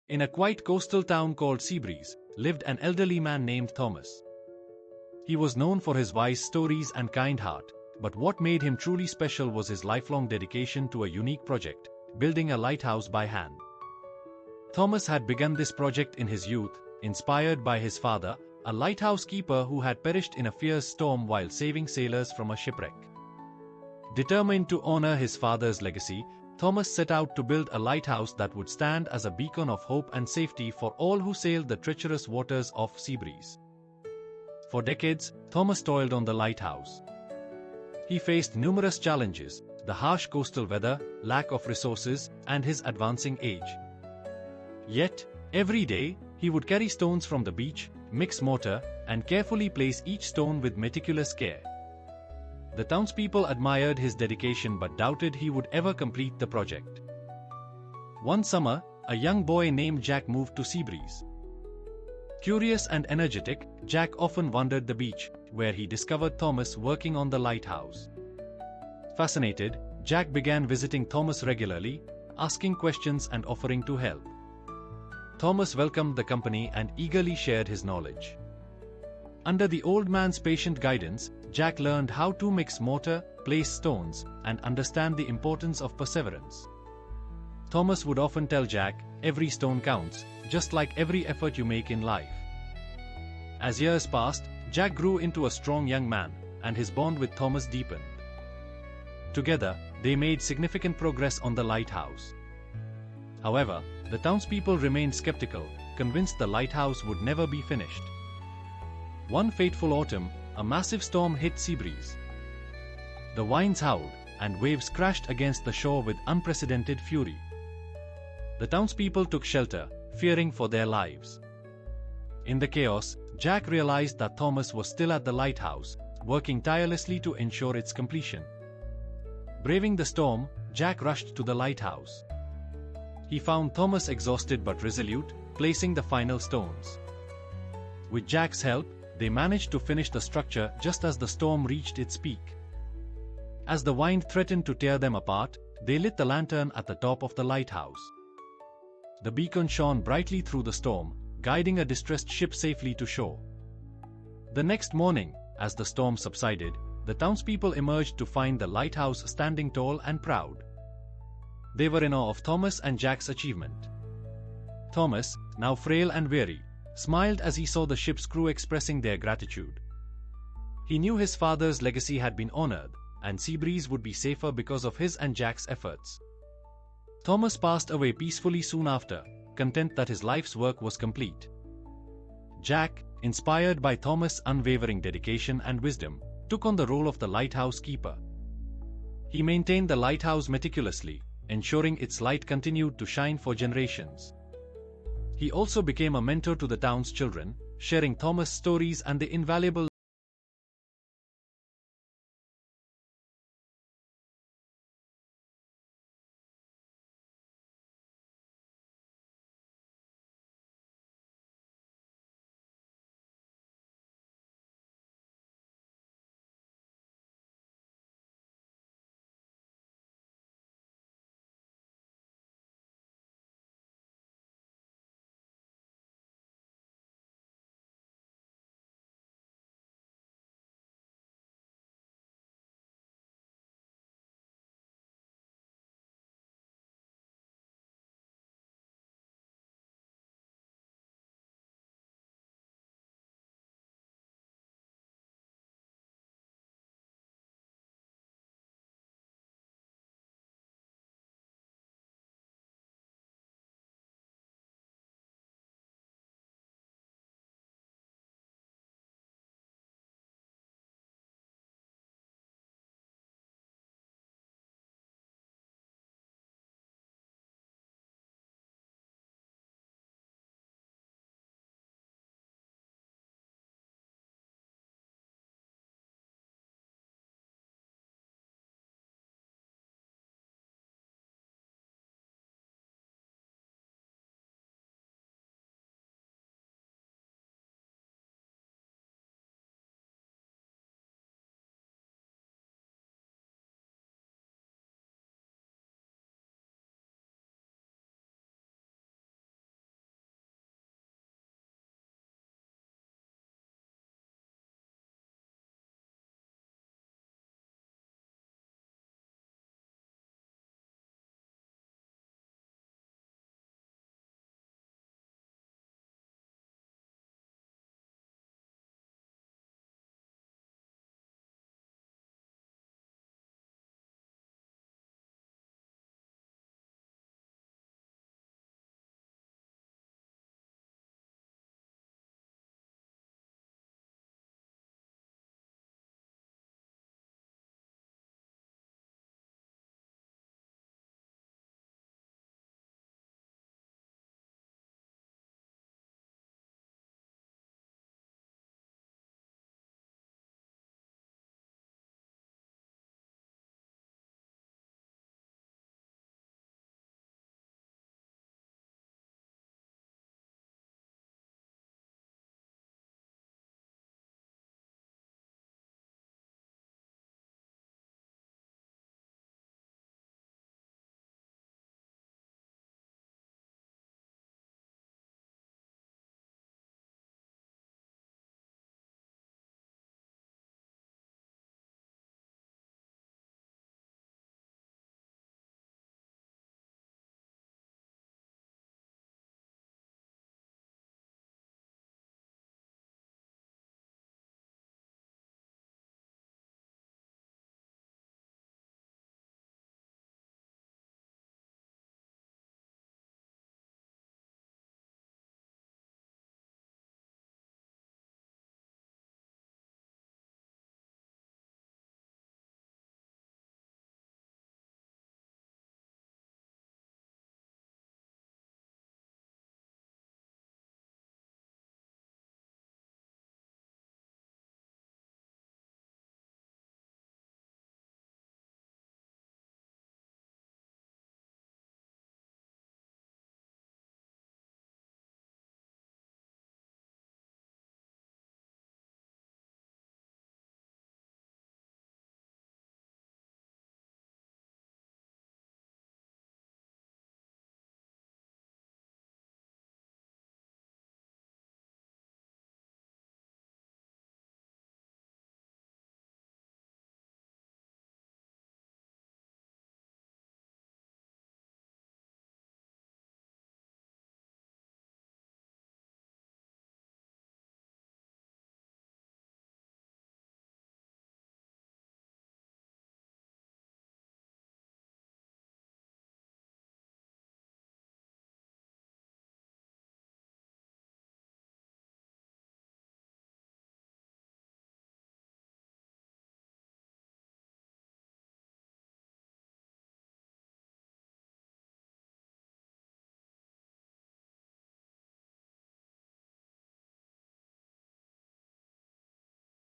In a quiet coastal town called Seabreeze, lived an elderly man named Thomas. He was known for his wise stories and kind heart, but what made him truly special was his lifelong dedication to a unique project, building a lighthouse by hand. Thomas had begun this project in his youth, inspired by his father, a lighthouse keeper who had perished in a fierce storm while saving sailors from a shipwreck. Determined to honor his father's legacy, Thomas set out to build a lighthouse that would stand as a beacon of hope and safety for all who sailed the treacherous waters of Seabreeze. For decades, Thomas toiled on the lighthouse. He faced numerous challenges: the harsh coastal weather, lack of resources, and his advancing age. Yet, every day, he would carry stones from the beach, mix mortar, and carefully place each stone with meticulous care. The townspeople admired his dedication but doubted he would ever complete the project. One summer, a young boy named Jack moved to Seabreeze. Curious and energetic, Jack often wandered the beach, where he discovered Thomas working on the lighthouse. Fascinated, Jack began visiting Thomas regularly, asking questions and offering to help. Thomas welcomed the company and eagerly shared his knowledge. Under the old man's patient guidance, Jack learned how to mix mortar, place stones, and understand the importance of perseverance. Thomas would often tell Jack, "Every stone counts, just like every effort you make in life." As years passed, Jack grew into a strong young man, and his bond with Thomas deepened. Together, they made significant progress on the lighthouse. However, the townspeople remained skeptical, convinced the lighthouse would never be finished. One fateful autumn, a massive storm hit Seabreeze. The winds howled, and waves crashed against the shore with unprecedented fury. The townspeople took shelter, fearing for their lives. In the chaos, Jack realized that Thomas was still at the lighthouse, working tirelessly to ensure its completion. Braving the storm, Jack rushed to the lighthouse. He found Thomas exhausted but resolute, placing the final stones. With Jack's help, they managed to finish the structure just as the storm reached its peak. As the wind threatened to tear them apart, they lit the lantern at the top of the lighthouse. The beacon shone brightly through the storm, guiding a distressed ship safely to shore. The next morning, as the storm subsided, the townspeople emerged to find the lighthouse standing tall and proud. They were in awe of Thomas and Jack's achievement. Thomas, now frail and weary, smiled as he saw the ship's crew expressing their gratitude. He knew his father's legacy had been honored, and Seabreeze would be safer because of his and Jack's efforts. Thomas passed away peacefully soon after, content that his life's work was complete. Jack, inspired by Thomas' unwavering dedication and wisdom, took on the role of the lighthouse keeper. He maintained the lighthouse meticulously, ensuring its light continued to shine for generations. He also became a mentor to the town's children, sharing Thomas' stories and the invaluable